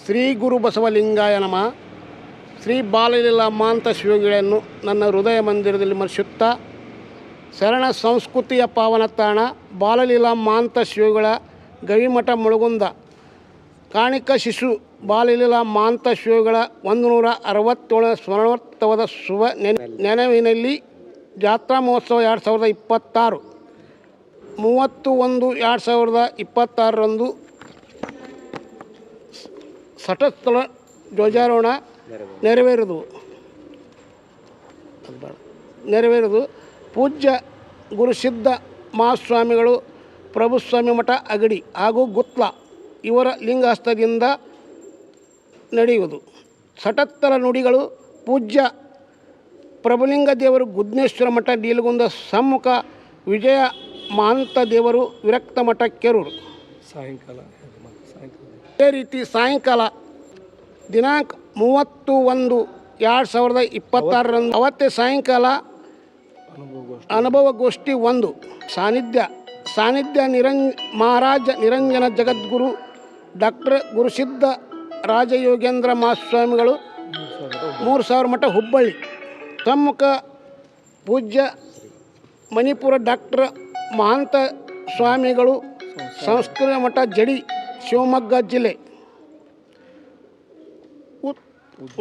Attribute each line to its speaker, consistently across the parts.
Speaker 1: ಶ್ರೀ ಗುರು ಬಸವಲಿಂಗಾಯ ನಮಃ. ಶ್ರೀ ಬಾಲಲೀಲಾ ಮಹಾಂತ ಶಿವಗಳನ್ನು ನನ್ನ ಹೃದಯ ಮಂದಿರದಲ್ಲಿ ಸ್ಮರಿಸುತ್ತಾ, ಶರಣ ಸಂಸ್ಕೃತಿಯ ಪಾವನ ತಾಣ ಬಾಲಲೀಲಾ ಮಹಾಂತ ಶಿವಗಳ ಗವಿಮಠ ಮುಳುಗುಂದ ಕಾಣಿಕ ಶಿಶು ಬಾಲಲೀಲಾ ಮಹಾಂತ ಶಿವಗಳ 167ನೇ ಸ್ಮರಣೋತ್ಸವದ ಶುಭ ನೆನವಿನಲ್ಲಿ ಜಾತ್ರಾ ಮಹೋತ್ಸವ 2026 30/1/2026ರಂದು ಸಟಸ್ಥಳ ಧ್ವಜಾರೋಹಣ ನೆರವೇರುವುದು. ಪೂಜ್ಯ ಗುರುಸಿದ್ಧ ಮಹಾಸ್ವಾಮಿಗಳು ಪ್ರಭುಸ್ವಾಮಿ ಮಠ ಅಗಡಿ ಹಾಗೂ ಗುತ್ಲ ಇವರ ಲಿಂಗಹಸ್ತದಿಂದ ನಡೆಯುವುದು. ಸಟಸ್ಥಳ ನುಡಿಗಳು ಪೂಜ್ಯ ಪ್ರಭುಲಿಂಗ ದೇವರು ಗುದ್ನೇಶ್ವರ ಮಠ ನೀಲಗುಂದ ಸಮ್ಮುಖ, ವಿಜಯ ಮಹಾಂತ ದೇವರು ವಿರಕ್ತ ಮಠ ಕೆರೂರು. ಅದೇ ರೀತಿ ಸಾಯಂಕಾಲ ದಿನಾಂಕ 30/1/2026ರಂದು ಅವತ್ತೇ ಸಾಯಂಕಾಲ ಅನುಭವಗೋಷ್ಠಿ 1 ಸಾನ್ನಿಧ್ಯ ಮಹಾರಾಜ ನಿರಂಜನ ಜಗದ್ಗುರು ಡಾಕ್ಟರ್ ಗುರುಸಿದ್ಧ ರಾಜಯೋಗೇಂದ್ರ ಮಹಾಸ್ವಾಮಿಗಳು 3000 ಮಠ ಹುಬ್ಬಳ್ಳಿ. ಸಮ್ಮುಖ ಪೂಜ್ಯ ಮಣಿಪುರ ಡಾಕ್ಟರ್ ಮಹಾಂತ ಸ್ವಾಮಿಗಳು ಸಂಸ್ಕೃತ ಮಠ ಜಡಿ ಶಿವಮೊಗ್ಗ ಜಿಲ್ಲೆ.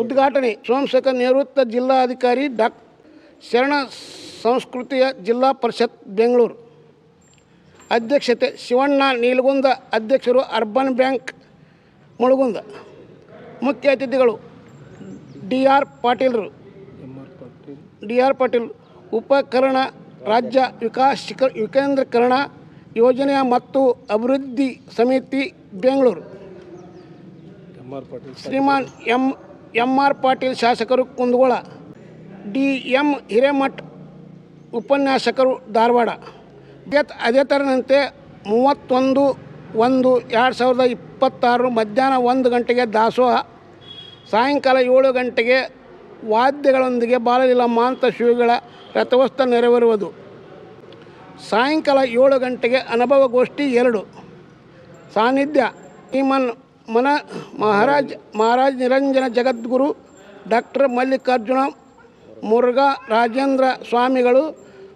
Speaker 1: ಉದ್ಘಾಟನೆ ಸೋಮಶೇಖರ್ ನಿವೃತ್ತ ಜಿಲ್ಲಾಧಿಕಾರಿ ಶರಣ ಸಂಸ್ಕೃತಿಯ ಜಿಲ್ಲಾ ಪರಿಷತ್ ಬೆಂಗಳೂರು. ಅಧ್ಯಕ್ಷತೆ ಶಿವಣ್ಣ ನೀಲಗುಂದ, ಅಧ್ಯಕ್ಷರು ಅರ್ಬನ್ ಬ್ಯಾಂಕ್ ಮುಳುಗುಂದ. ಮುಖ್ಯ ಅತಿಥಿಗಳು ಡಿ.ಆರ್. ಪಾಟೀಲ್ ಉಪಕರಣ ರಾಜ್ಯ ವಿಕೇಂದ್ರೀಕರಣ ಯೋಜನೆ ಮತ್ತು ಅಭಿವೃದ್ಧಿ ಸಮಿತಿ ಬೆಂಗಳೂರು. ಶ್ರೀಮಾನ್ ಎಂ.ಆರ್. ಪಾಟೀಲ್ ಶಾಸಕರು ಕುಂದಗೋಳ. ಡಿ.ಎಂ. ಹಿರೇಮಠ್ ಉಪನ್ಯಾಸಕರು ಧಾರವಾಡ. ಅದೇ ಥರದಂತೆ 31/1/2026 ಮಧ್ಯಾಹ್ನ 1 ಗಂಟೆಗೆ ದಾಸೋಹ, ಸಾಯಂಕಾಲ 7 ಗಂಟೆಗೆ ವಾದ್ಯಗಳೊಂದಿಗೆ ಬಾಲಲೀಲಾ ಮಹಾಂತ ಶಿವಗಳ ರಥೋತ್ಸವ ನೆರವೇರುವುದು. ಸಾಯಂಕಾಲ 7 ಗಂಟೆಗೆ ಅನುಭವಗೋಷ್ಠಿ 2. ಸಾನ್ನಿಧ್ಯ ಶ್ರೀಮನ್ ಮಹಾರಾಜ ನಿರಂಜನ ಜಗದ್ಗುರು ಡಾಕ್ಟರ್ ಮಲ್ಲಿಕಾರ್ಜುನ ಮುರುಘಾ ರಾಜೇಂದ್ರ ಸ್ವಾಮಿಗಳು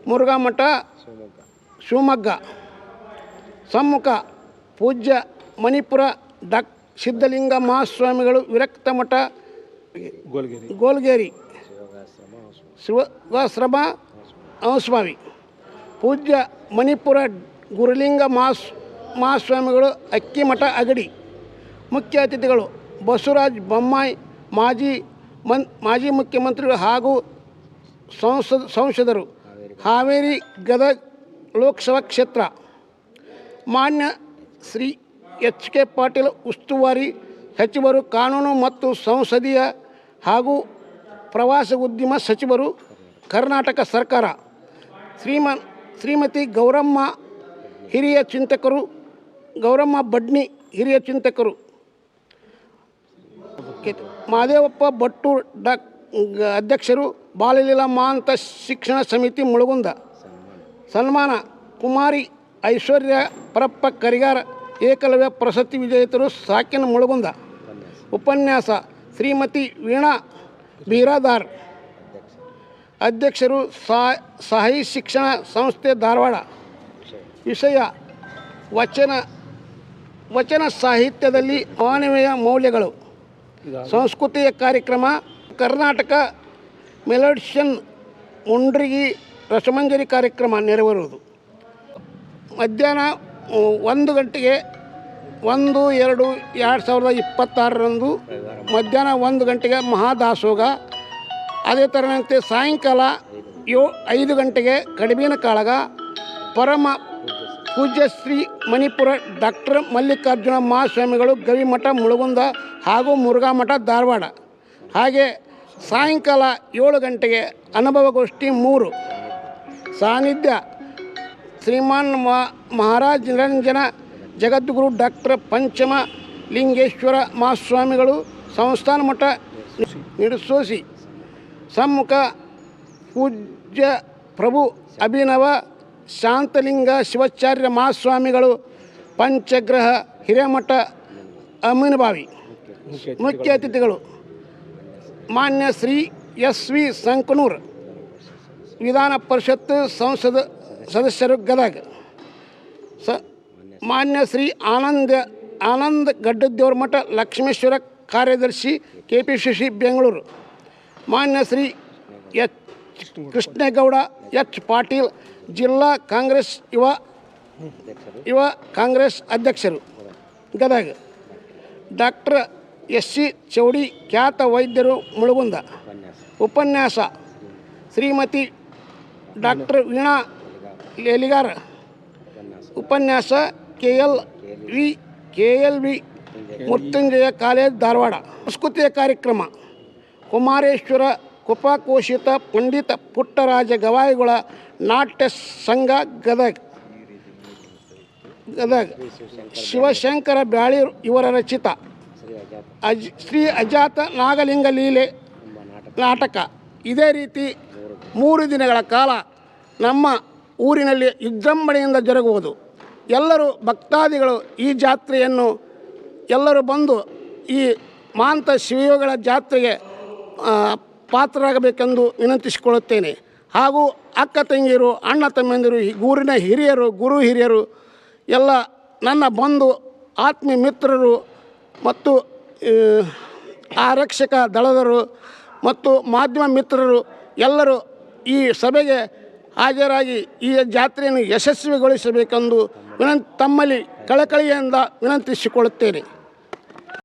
Speaker 1: ಮುರುಘಾ ಮಠ ಶಿವಮೊಗ್ಗ. ಸಮ್ಮುಖ ಪೂಜ್ಯ ಮಣಿಪುರ ಸಿದ್ಧಲಿಂಗ ಮಹಾಸ್ವಾಮಿಗಳು ವಿರಕ್ತ ಮಠ ಗೋಲ್ಗೇರಿ ಶಿವಾಶ್ರಮ ಮಹಾಸ್ವಾಮಿ. ಪೂಜ್ಯ ಮಣಿಪುರ ಗುರುಲಿಂಗ ಮಹಾಸ್ವಾಮಿಗಳು ಅಕ್ಕಿಮಠ ಅಗಡಿ. ಮುಖ್ಯ ಅತಿಥಿಗಳು ಬಸವರಾಜ ಬೊಮ್ಮಾಯಿ ಮಾಜಿ ಮುಖ್ಯಮಂತ್ರಿಗಳು ಹಾಗೂ ಸಂಸದರು, ಹಾವೇರಿ ಗದಗ ಲೋಕಸಭಾ ಕ್ಷೇತ್ರ. ಮಾನ್ಯ ಶ್ರೀ ಎಚ್.ಕೆ. ಪಾಟೀಲ್ ಉಸ್ತುವಾರಿ ಸಚಿವರು, ಕಾನೂನು ಮತ್ತು ಸಂಸದೀಯ ಹಾಗೂ ಪ್ರವಾಸೋದ್ಯಮ ಸಚಿವರು, ಕರ್ನಾಟಕ ಸರ್ಕಾರ. ಶ್ರೀಮತಿ ಗೌರಮ್ಮ ಹಿರಿಯ ಚಿಂತಕರು, ಗೌರಮ್ಮ ಬಡ್ನಿ ಹಿರಿಯ ಚಿಂತಕರು. ಮಹದೇವಪ್ಪ ಬಟ್ಟೂರ್ ಅಧ್ಯಕ್ಷರು, ಬಾಲಲೀಲಾ ಮಹಾಂತ ಶಿಕ್ಷಣ ಸಮಿತಿ ಮುಳುಗುಂದ. ಸನ್ಮಾನ ಕುಮಾರಿ ಐಶ್ವರ್ಯ ಪರಪ್ಪ ಕರಿಗಾರ, ಏಕಲವ್ಯ ಪ್ರಶಸ್ತಿ ವಿಜೇತರು, ಸಾಕಿನ ಮುಳುಗುಂದ. ಉಪನ್ಯಾಸ ಶ್ರೀಮತಿ ವೀಣಾ ಬೀರಾದಾರ್, ಅಧ್ಯಕ್ಷರು ಸಾಯಿ ಶಿಕ್ಷಣ ಸಂಸ್ಥೆ ಧಾರವಾಡ. ವಿಷಯ ವಚನ ಸಾಹಿತ್ಯದಲ್ಲಿ ಮಾನವೀಯ ಮೌಲ್ಯಗಳು. ಸಂಸ್ಕೃತಿಯ ಕಾರ್ಯಕ್ರಮ ಕರ್ನಾಟಕ ಮೆಲೋಡಿಷನ್ ಮುಂಡ್ರಿಗಿ ರಸಮಂಜರಿ ಕಾರ್ಯಕ್ರಮ ನೆರವೇರುವುದು. ಮಧ್ಯಾಹ್ನ 1 ಗಂಟೆಗೆ 1/2/2026ರಂದು ಮಧ್ಯಾಹ್ನ 1 ಗಂಟೆಗೆ ಮಹಾದಾಸೋಗ. ಅದೇ ಥರದಂತೆ ಸಾಯಂಕಾಲ 5 ಗಂಟೆಗೆ ಕಡಿಬಿನ ಕಾಳಗ. ಪರಮ ಪೂಜ್ಯ ಶ್ರೀ ಮಣಿಪುರ ಡಾಕ್ಟರ್ ಮಲ್ಲಿಕಾರ್ಜುನ ಮಹಾಸ್ವಾಮಿಗಳು ಗವಿಮಠ ಮುಳುಗುಂದ ಹಾಗೂ ಮುರುಘಾ ಮಠ ಧಾರವಾಡ. ಹಾಗೆ ಸಾಯಂಕಾಲ 7 ಗಂಟೆಗೆ ಅನುಭವಗೋಷ್ಠಿ 3. ಸಾನ್ನಿಧ್ಯ ಶ್ರೀಮಾನ್ ಮಹಾರಾಜ ನಿರಂಜನ ಜಗದ್ಗುರು ಡಾಕ್ಟರ್ ಪಂಚಮ ಲಿಂಗೇಶ್ವರ ಮಹಾಸ್ವಾಮಿಗಳು ಸಂಸ್ಥಾನ ಮಠ ನಿಡಸೋಸಿ. ಸಮ್ಮುಖ ಪೂಜ್ಯ ಪ್ರಭು ಅಭಿನವ ಶಾಂತಲಿಂಗ ಶಿವಾಚಾರ್ಯ ಮಹಾಸ್ವಾಮಿಗಳು ಪಂಚಗ್ರಹ ಹಿರೇಮಠ ಅಮೀನಬಾವಿ. ಮುಖ್ಯ ಅತಿಥಿಗಳು ಮಾನ್ಯ ಶ್ರೀ ಎಸ್ ವಿ ಸಂಕನೂರ್, ವಿಧಾನ ಪರಿಷತ್ ಸಂಸದ ಸದಸ್ಯರು ಗದಗ. ಮಾನ್ಯ ಶ್ರೀ ಆನಂದ್ ಗಡ್ಡದೇವ್ರಮಠ ಲಕ್ಷ್ಮೇಶ್ವರ, ಕಾರ್ಯದರ್ಶಿ KPCC ಬೆಂಗಳೂರು. ಮಾನ್ಯ ಶ್ರೀ ಎಚ್ ಕೃಷ್ಣೇಗೌಡ ಎಚ್ ಪಾಟೀಲ್, ಜಿಲ್ಲಾ ಕಾಂಗ್ರೆಸ್ ಯುವ ಕಾಂಗ್ರೆಸ್ ಅಧ್ಯಕ್ಷರು ಗದಗ. ಡಾಕ್ಟರ್ SC ಚೌಡಿ, ಖ್ಯಾತ ವೈದ್ಯರು ಮುಳುಗುಂದ. ಉಪನ್ಯಾಸ ಶ್ರೀಮತಿ ಡಾಕ್ಟರ್ ವೀಣಾ ಲೇಲಿಗಾರ. ಉಪನ್ಯಾಸ KLV ಮೃತ್ಯುಂಜಯ ಕಾಲೇಜ್ ಧಾರವಾಡ. ಸಂಸ್ಕೃತಿಯ ಕಾರ್ಯಕ್ರಮ ಕುಮಾರೇಶ್ವರ ಕೃಪಾಕೋಶಿತ ಪಂಡಿತ ಪುಟ್ಟರಾಜ ಗವಾಯಿಗಳ ನಾಟ್ಯ ಸಂಘ ಗದಗ. ಶಿವಶಂಕರ ಬ್ಯಾಳೀರ್ ಇವರ ರಚಿತ ಶ್ರೀ ಅಜಾತ ನಾಗಲಿಂಗ ಲೀಲೆ ನಾಟಕ. ಇದೇ ರೀತಿ 3 ದಿನಗಳ ಕಾಲ ನಮ್ಮ ಊರಿನಲ್ಲಿ ವಿಜೃಂಭಣೆಯಿಂದ ಜರುಗುವುದು. ಎಲ್ಲರೂ ಭಕ್ತಾದಿಗಳು ಈ ಜಾತ್ರೆಯನ್ನು ಎಲ್ಲರೂ ಬಂದು ಈ ಮಾಂತ ಶಿವಯೋಗಳ ಜಾತ್ರೆಗೆ ಪಾತ್ರರಾಗಬೇಕೆಂದು ವಿನಂತಿಸಿಕೊಳ್ಳುತ್ತೇನೆ. ಹಾಗೂ ಅಕ್ಕ ತಂಗಿಯರು, ಅಣ್ಣ ತಮ್ಮಂದಿರು, ಊರಿನ ಹಿರಿಯರು, ಗುರು ಹಿರಿಯರು, ಎಲ್ಲ ನನ್ನ ಬಂಧು ಆತ್ಮೀಯ ಮಿತ್ರರು ಮತ್ತು ಆರಕ್ಷಕ ದಳದರು ಮತ್ತು ಮಾಧ್ಯಮ ಮಿತ್ರರು ಎಲ್ಲರೂ ಈ ಸಭೆಗೆ ಹಾಜರಾಗಿ ಈ ಜಾತ್ರೆಯನ್ನು ಯಶಸ್ವಿಗೊಳಿಸಬೇಕೆಂದು ತಮ್ಮಲ್ಲಿ ಕಳಕಳಿಯಿಂದ ವಿನಂತಿಸಿಕೊಳ್ಳುತ್ತೇನೆ.